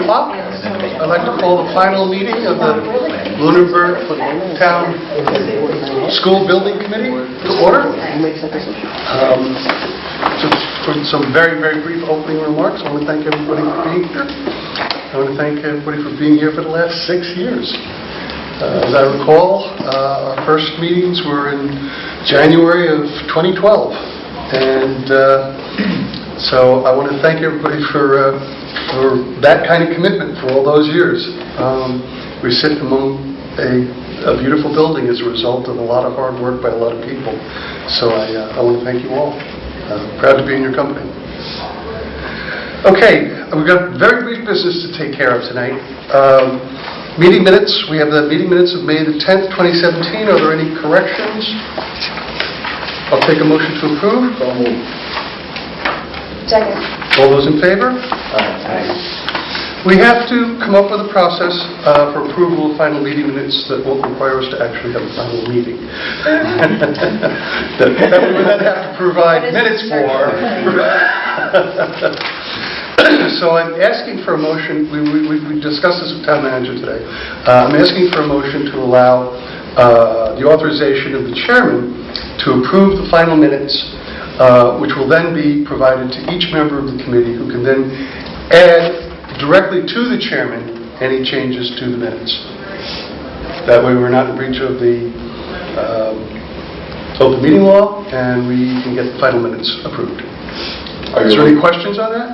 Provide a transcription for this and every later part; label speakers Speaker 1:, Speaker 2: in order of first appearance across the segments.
Speaker 1: o'clock. I'd like to call the final meeting of the Lunenburg Town School Building Committee to order. For some very, very brief opening remarks, I want to thank everybody for being here. I want to thank everybody for being here for the last 6 years. As I recall, our first meetings were in January of 2012. And so I want to thank everybody for that kind of commitment for all those years. We sit among a beautiful building as a result of a lot of hard work by a lot of people. So I want to thank you all. Proud to be in your company. Okay, we've got very brief business to take care of tonight. Meeting minutes. We have the meeting minutes of May the 10th, 2017. Are there any corrections? I'll take a motion to approve.
Speaker 2: Second.
Speaker 1: All those in favor?
Speaker 3: Aye.
Speaker 1: We have to come up with a process for approval of final meeting minutes that will require us to actually have a final meeting. that we would then have to provide minutes for. So I'm asking for a motion. We discussed this with town manager today. I'm asking for a motion to allow the authorization of the chairman to approve the final minutes, which will then be provided to each member of the committee, who can then add directly to the chairman any changes to the minutes. That way we're not in breach of the open meeting law, and we can get the final minutes approved. Is there any questions on that?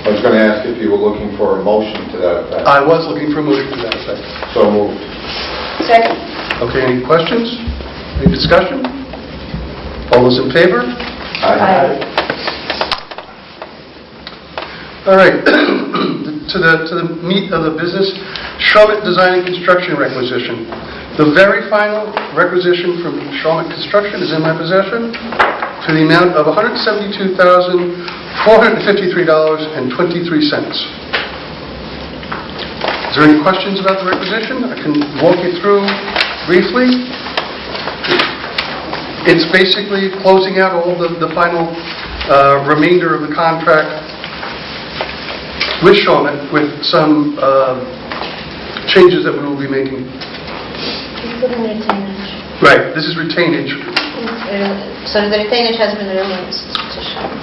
Speaker 3: I was going to ask if you were looking for a motion to that effect.
Speaker 1: I was looking for a motion to that effect.
Speaker 3: So moved.
Speaker 2: Second.
Speaker 1: Okay, any questions? Any discussion? All those in favor?
Speaker 2: Aye.
Speaker 1: All right. to the meat of the business, Charlotte Design and Construction requisition. The very final requisition from Charlotte Construction is in my possession to the amount of $172,453.23. Is there any questions about the requisition? I can walk you through briefly. It's basically closing out all the final remainder of the contract with Charlotte, with some changes that we will be making.
Speaker 2: Retainage.
Speaker 1: Right, this is retainage.
Speaker 2: So the retainage has been released to Charlotte.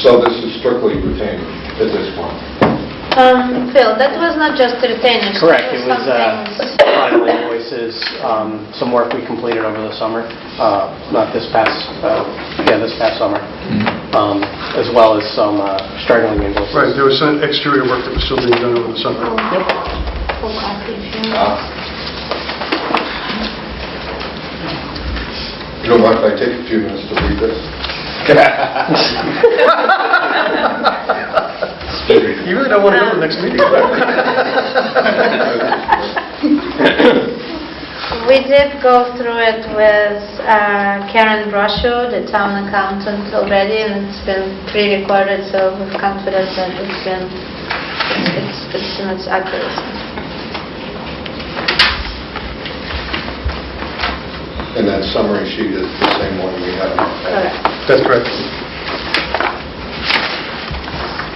Speaker 3: So this is strictly retained at this point?
Speaker 2: Phil, that was not just retainage.
Speaker 4: Correct. It was
Speaker 2: some
Speaker 4: final invoices, some work we completed over the summer, not this past, this past summer, as well as some straggling invoices.
Speaker 1: Right, there was some exterior work that was still being done over the summer.
Speaker 4: Yep.
Speaker 3: You don't mind if I take a few minutes to read this?
Speaker 1: You really don't want to go to the next meeting.
Speaker 2: We did go through it with Karen Brosho, the town accountant, already, and it's been pre-recorded, so we're confident that it's in its accuracy.
Speaker 3: And that summary sheet is the same one we have.
Speaker 2: Correct.
Speaker 1: That's correct.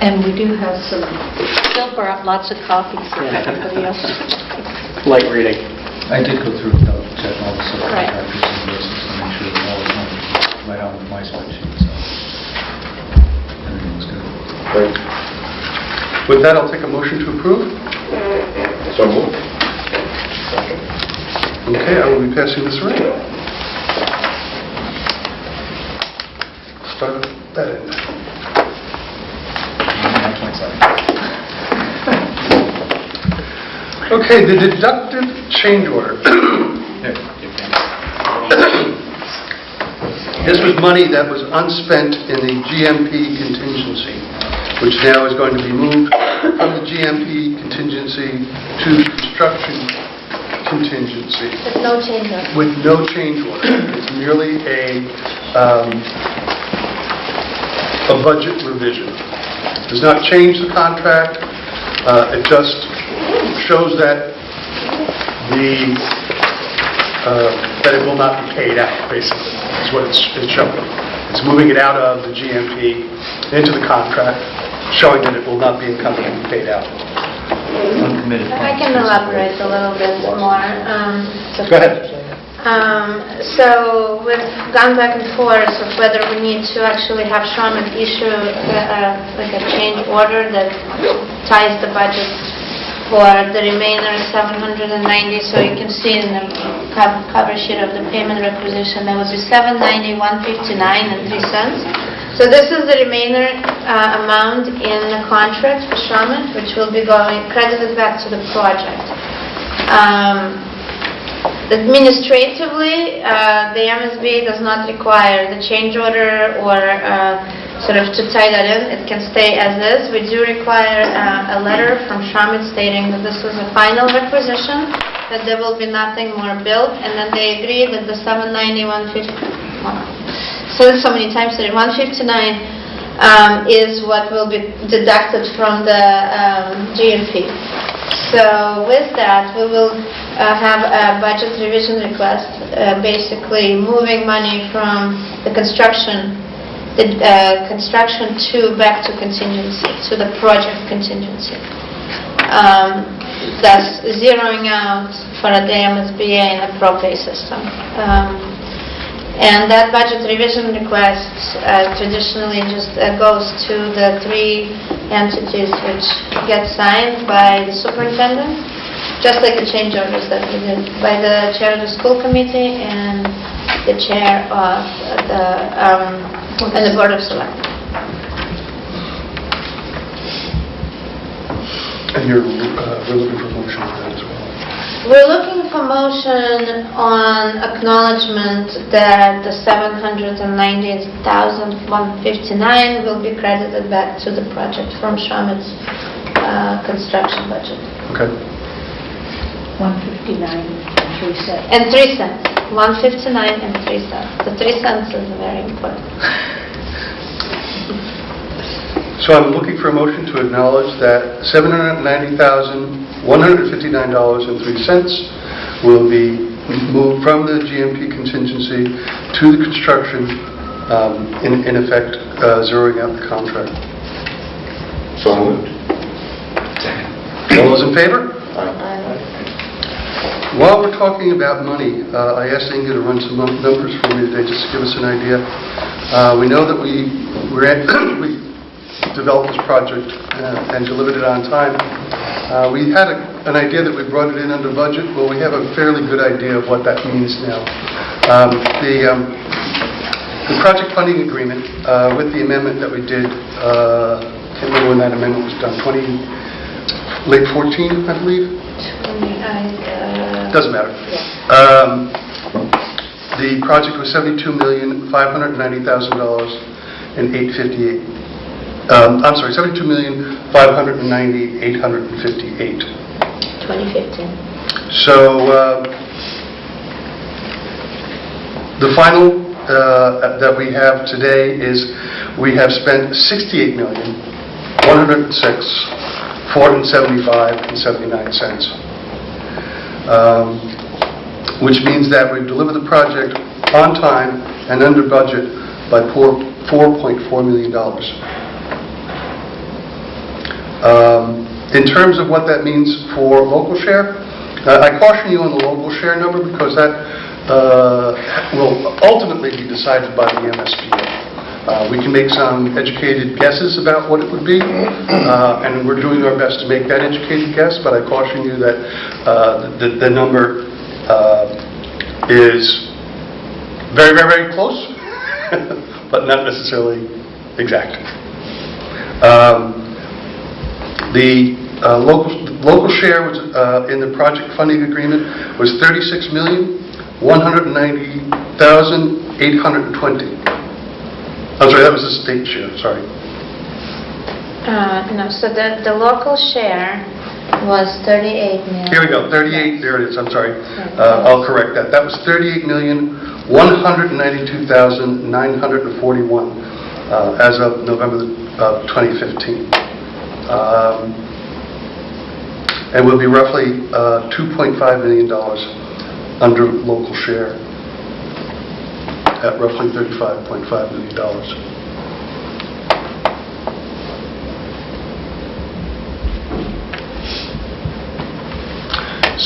Speaker 5: And we do have some silver, lots of copies for everybody else.
Speaker 4: Light reading.
Speaker 6: I did go through and check all the subcontractors and lists to make sure that all was right on with my spreadsheet, so everything was good.
Speaker 3: Great.
Speaker 1: With that, I'll take a motion to approve.
Speaker 3: So moved.
Speaker 1: Okay, I will be passing this around. Start that in. Okay, the deductive change order. This was money that was unspent in the GMP contingency, which now is going to be moved from the GMP contingency to construction contingency.
Speaker 2: With no change order.
Speaker 1: With no change order. It's merely a budget revision. It does not change the contract. It just shows that that it will not be paid out, basically, is what it's showing. It's moving it out of the GMP into the contract. showing that it will not be encumbered and paid out.
Speaker 6: Uncommitted funds.
Speaker 2: I can elaborate a little bit more.
Speaker 1: Go ahead.
Speaker 2: So we've gone back and forth of whether we need to actually have Sharman issue like a change order that ties the budget for the remainder 790. So you can see in the cover sheet of the payment requisition, there was a 790, 159 and 3 cents. So this is the remainder amount in the contract for Sharman, which will be going credited back to the project. Administratively, the MSBA does not require the change order or sort of to tie that in. It can stay as is. We do require a letter from Sharman stating that this is a final requisition, that there will be nothing more built, and then they agree that the 790, 150, said it so many times today, 159 is what will be deducted from the GMP. So with that, we will have a budget revision request, basically moving money from the construction to back to contingency, to the project contingency. Thus zeroing out for the MSBA and the ProPay system. And that budget revision request traditionally just goes to the 3 entities which get signed by the superintendent, just like the change orders that we did, by the chair of the school committee and the chair of the board of selectmen.
Speaker 1: And we're looking for motion on that as well.
Speaker 2: We're looking for motion on acknowledgement that the 790,159 will be credited back to the project from Sharman's construction budget.
Speaker 1: Okay.
Speaker 5: 159 and 3 cents.
Speaker 2: And 3 cents. 159 and 3 cents. The 3 cents is very important.
Speaker 1: So I'm looking for a motion to acknowledge that $790,159.03 will be moved from the GMP contingency to the construction, in effect, zeroing out the contract.
Speaker 3: So moved.
Speaker 1: All those in favor? While we're talking about money, I asked Inga to run some numbers for me today just to give us an idea. We know that we developed this project and delivered it on time. We had an idea that we brought it in under budget. Well, we have a fairly good idea of what that means now. The project funding agreement with the amendment that we did, I can't remember when that amendment was done, late 14, I believe? Doesn't matter. The project was $72,590,858. I'm sorry, $72,590,858.
Speaker 2: 2015.
Speaker 1: So the final that we have today is we have spent $68,106,475.79, which means that we've delivered the project on time and under budget by $4.4 million. In terms of what that means for local share, I caution you on the local share number because that will ultimately be decided by the MSBA. We can make some educated guesses about what it would be, and we're doing our best to make that educated guess, but I caution you that the number is very, very, very close, but not necessarily exact. The local share was, in the project funding agreement was $36,190,820. I'm sorry, that was the state share. Sorry.
Speaker 2: No, so the local share was 38 million.
Speaker 1: Here we go. 38. There it is. I'm sorry. I'll correct that. That was 38,192,941 as of November 2015. And will be roughly $2.5 million under local share at roughly $35.5 million.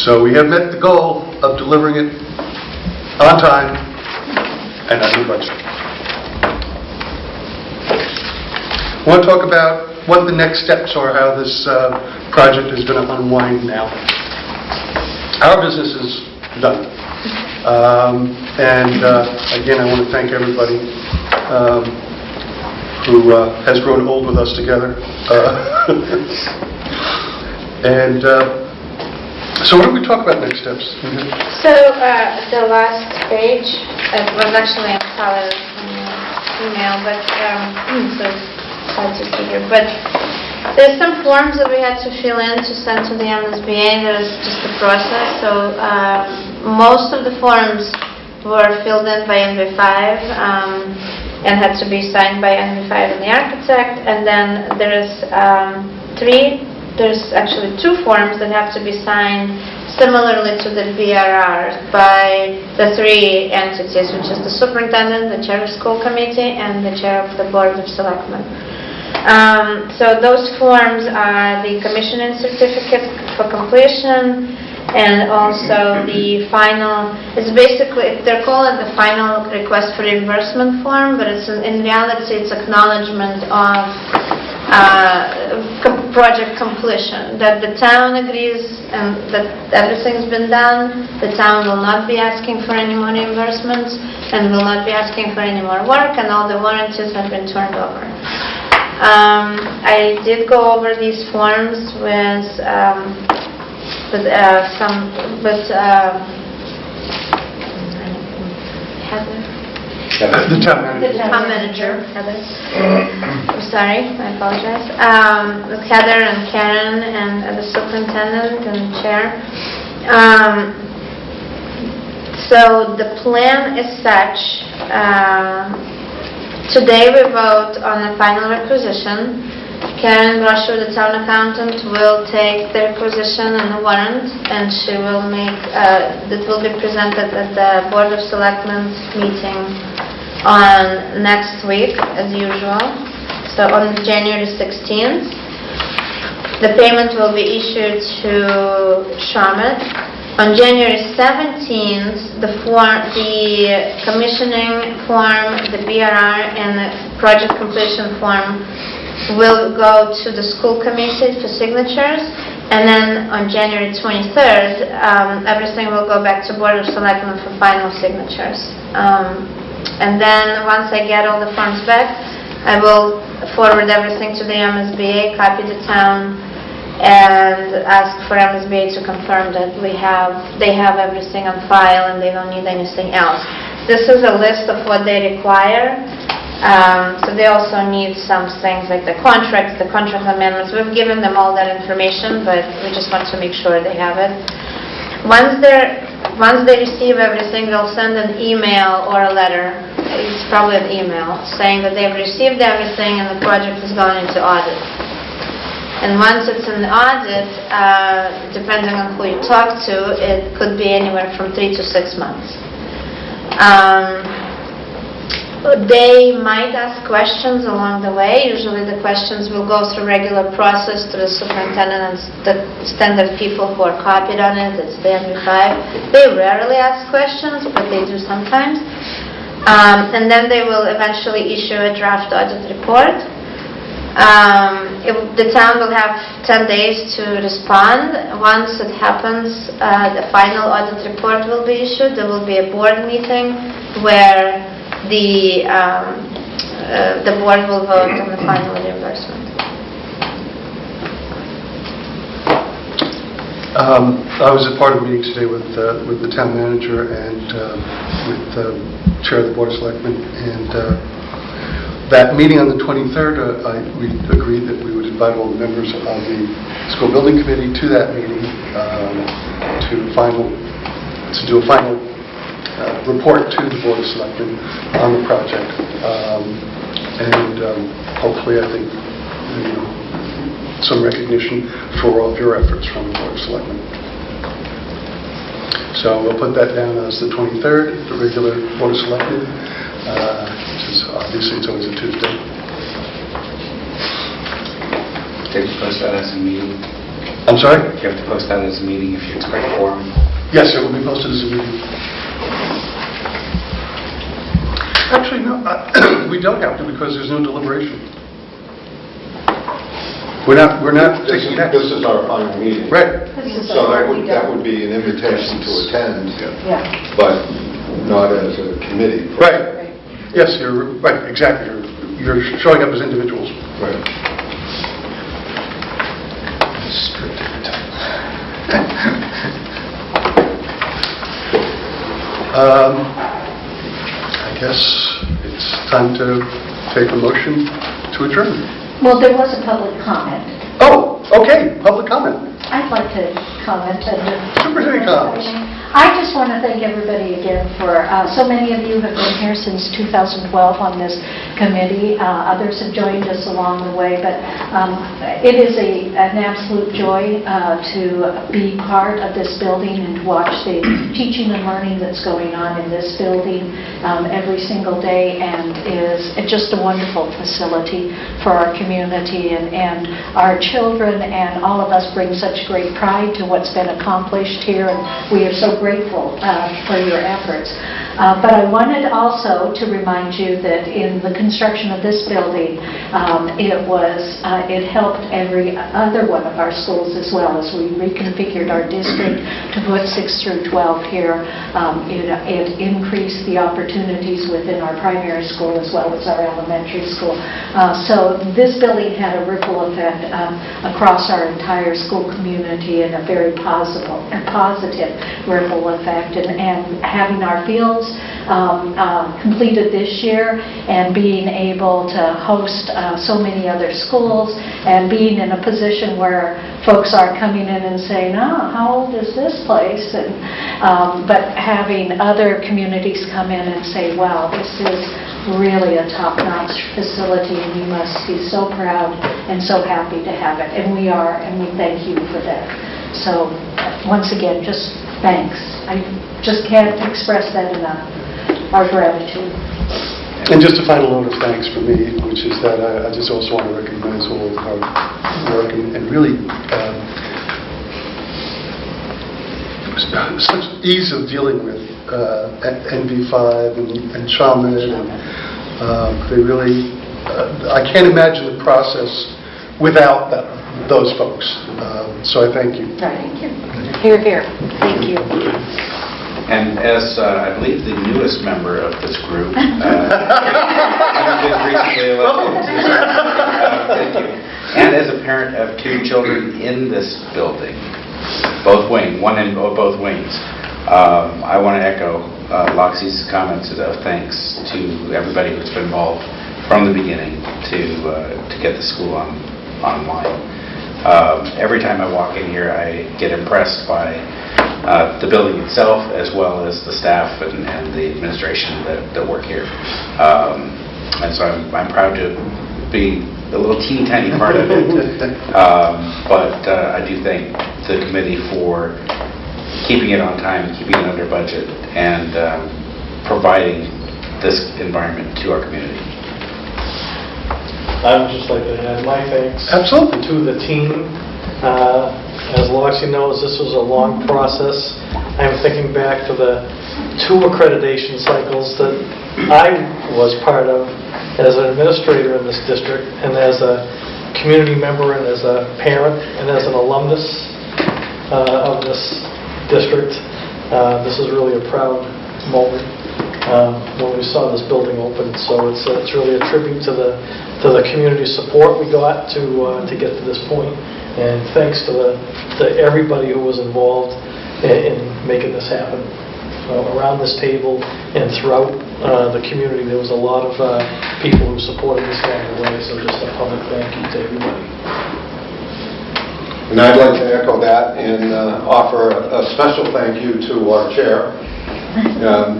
Speaker 1: So we have met the goal of delivering it on time and under budget. I want to talk about what the next steps are, how this project is going to unwind now. Our business is done. Again, I want to thank everybody who has grown old with us together. So what do we talk about next steps?
Speaker 2: So the last page, it was actually on Tyler's email, but so it's hard to see here. But there's some forms that we had to fill in to send to the MSBA. There's just a process. So most of the forms were filled in by NV5 and had to be signed by NV5 and the architect. And then there's There's actually 2 forms that have to be signed similarly to the BRR by the 3 entities, which is the superintendent, the chair of school committee, and the chair of the board of selectmen. So those forms are the commissioning certificate for completion and also the final, it's basically, they're calling it the final request for reimbursement form, but it's in reality it's acknowledgement of project completion, that the town agrees and that everything's been done. The town will not be asking for any more reimbursements and will not be asking for any more work, and all the warranties have been turned over. I did go over these forms with Heather.
Speaker 1: The town manager.
Speaker 2: The town manager, Heather. I'm sorry, I apologize. With Heather and Karen and the superintendent and chair. So the plan is such, today we vote on the final requisition. Karen Brusher, the town accountant, will take the requisition and the warrant, and she will make, that will be presented at the Board of Selectmen's meeting on next week, as usual, so on January 16th. The payment will be issued to Shawmut. On January 17th, the commissioning form, the BRR, and the project completion form will go to the school committee for signatures, and then on January 23rd, everything will go back to Board of Selectmen for final signatures. And then once I get all the forms back, I will forward everything to the MSBA, copy the town, and ask for MSBA to confirm that they have everything on file and they don't need anything else. This is a list of what they require. So they also need some things like the contract amendments. We've given them all that information, but we just want to make sure they have it. Once they receive everything, they'll send an email or a letter, it's probably an email, saying that they've received everything and the project is going into audit. And once it's in the audit, depending on who you talk to, it could be anywhere from 3 to 6 months. They might ask questions along the way. Usually the questions will go through regular process to the superintendent and the standard people who are copied on it. It's the NV5. They rarely ask questions, but they do sometimes. And then they will eventually issue a draft audit report. The town will have 10 days to respond. Once it happens, the final audit report will be issued. There will be a board meeting where the board will vote on the final reimbursement.
Speaker 1: I was a part of a meeting today with the town manager and with the chair of the Board of Selectmen, and that meeting on the 23rd, we agreed that we would invite all the members of the school building committee to that meeting to do a final report to the Board of Selectmen on the project, and hopefully, I think, some recognition for all of your efforts from the Board of Selectmen. So we'll put that down as the 23rd, the regular Board of Selectmen, which is obviously it's always a Tuesday.
Speaker 7: Takes place at a meeting.
Speaker 1: I'm sorry?
Speaker 7: You have to post that as a meeting if you expect a quorum.
Speaker 1: Yes, it will be posted as a meeting. Actually, no, we don't have to because there's no deliberation. We're not taking that.
Speaker 3: This is our final meeting.
Speaker 1: Right.
Speaker 3: So that would be an invitation to attend,
Speaker 5: Yeah.
Speaker 3: but not as a committee.
Speaker 1: Right. Yes, you're right, exactly. You're showing up as individuals.
Speaker 3: Right.
Speaker 1: I guess it's time to take a motion to adjourn.
Speaker 5: Well, there was a public comment.
Speaker 1: Oh, okay, public comment.
Speaker 5: I'd like to comment.
Speaker 1: Superintendent comments.
Speaker 5: I just want to thank everybody again for, so many of you have been here since 2012 on this committee. Others have joined us along the way, but it is an absolute joy to be part of this building and to watch the teaching and learning that's going on in this building every single day, and it's just a wonderful facility for our community, and our children and all of us bring such great pride to what's been accomplished here, and we are so grateful for your efforts. But I wanted also to remind you that in the construction of this building, it helped every other one of our schools as well. As we reconfigured our district to put 6 through 12 here, it increased the opportunities within our primary school as well as our elementary school. So this building had a ripple effect across our entire school community, and a very positive ripple effect. And having our fields completed this year, and being able to host so many other schools, and being in a position where folks are coming in and saying, "Oh, how old is this place?" And but having other communities come in and say, "Wow, this is really a top-notch facility, and you must be so proud and so happy to have it." And we are, and we thank you for that. So once again, just thanks. I just can't express that enough, our gratitude.
Speaker 1: And just a final note of thanks for me, which is that I just also want to recognize all of our work and really such ease of dealing with NV5 and Chalmers, and they really, I can't imagine the process without those folks. So I thank you.
Speaker 5: Thank you. Hear, hear. Thank you.
Speaker 7: And as I believe the newest member of this group, thank you. And as a parent of 2 children in this building, both wings, both wings, I want to echo Loxie's comments of thanks to everybody who's been involved from the beginning to get the school online. Every time I walk in here, I get impressed by the building itself, as well as the staff and the administration that work here. And so I'm proud to be a little teeny tiny part of it. But I do thank the committee for keeping it on time, keeping it under budget, and providing this environment to our community.
Speaker 8: I would just like to add my thanks
Speaker 1: Absolutely.
Speaker 8: to the team. As Loxie knows, this was a long process. I'm thinking back to the 2 accreditation cycles that I was part of as an administrator in this district, and as a community member, and as a parent, and as an alumnus of this district. This is really a proud moment when we saw this building open. So it's really a tribute to the community support we got to get to this point. And thanks to everybody who was involved in making this happen. Around this table and throughout the community, there was a lot of people who supported this along the way. So just a public thank you to everybody.
Speaker 3: And I'd like to echo that and offer a special thank you to our chair.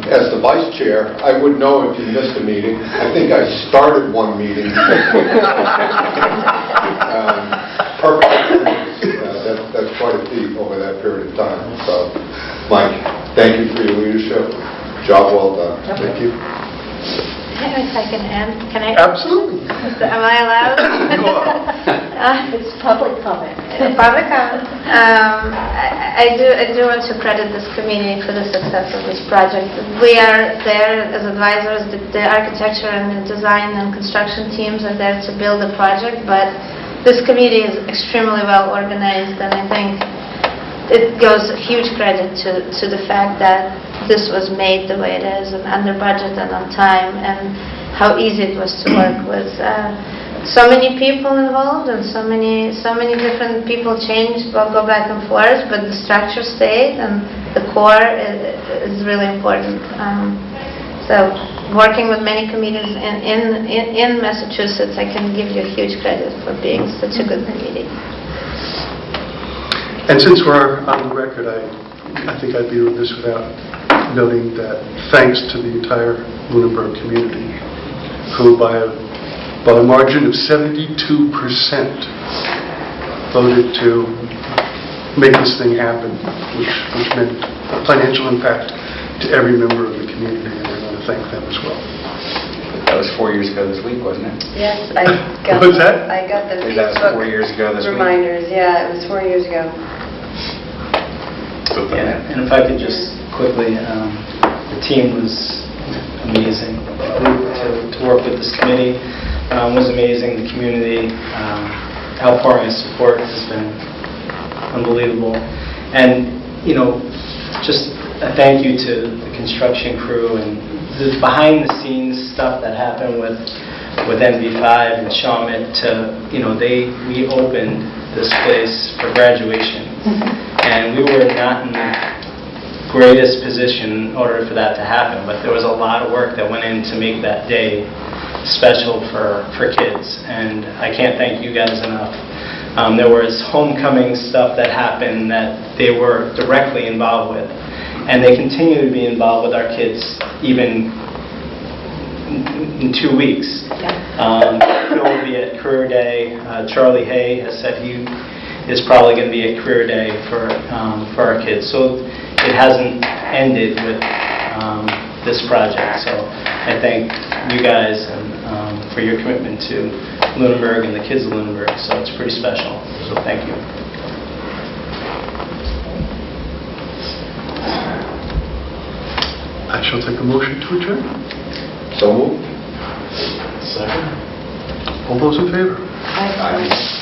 Speaker 3: As the vice chair, I would know if you missed a meeting. I think I started one meeting. Perfect. That's quite a feat over that period of time. So, Mike, thank you for your leadership. Job well done.
Speaker 1: Thank you.
Speaker 2: If I can end, can I?
Speaker 1: Absolutely.
Speaker 2: Am I allowed?
Speaker 1: You are.
Speaker 5: It's public comment.
Speaker 2: Public comment. I do want to credit this committee for the success of this project. We are there as advisors. The architecture and the design and construction teams are there to build the project, but this committee is extremely well organized, and I think it goes huge credit to the fact that this was made the way it is, and under budget and on time, and how easy it was to work with. So many people involved, and so many different people changed, go back and forth, but the structure stayed, and the core is really important. So working with many committees in Massachusetts, I can give you huge credit for being such a good committee.
Speaker 1: And since we're on the record, I think I'd be remiss without noting that thanks to the entire Lunenburg community, who by a margin of 72% voted to make this thing happen, which meant a financial impact to every member of the community, and I want to thank them as well.
Speaker 7: That was 4 years ago this week, wasn't it?
Speaker 9: Yes, I got
Speaker 1: What's that?
Speaker 9: I got the
Speaker 7: That was 4
Speaker 9: Facebook
Speaker 7: years ago this week?
Speaker 9: reminders. Yeah, it was 4 years ago.
Speaker 10: Yeah, and if I could just quickly, the team was amazing. The group to work with this committee was amazing. The community outpouring of support has been unbelievable. And, just a thank you to the construction crew and the behind-the-scenes stuff that happened with NV5 and Shawmut to, we opened this place for graduation. And we were not in the greatest position in order for that to happen, but there was a lot of work that went in to make that day special for kids, and I can't thank you guys enough. There was homecoming stuff that happened that they were directly involved with, and they continue to be involved with our kids even in 2 weeks. Phil will be at Career Day. Charlie Hay has said he is probably going to be a career day for our kids. So it hasn't ended with this project. So I thank you guys and for your commitment to Lunenburg and the kids of Lunenburg. So it's pretty special. So thank you.
Speaker 1: I shall take a motion to adjourn.
Speaker 7: So moved.
Speaker 1: All those in favor?
Speaker 9: I-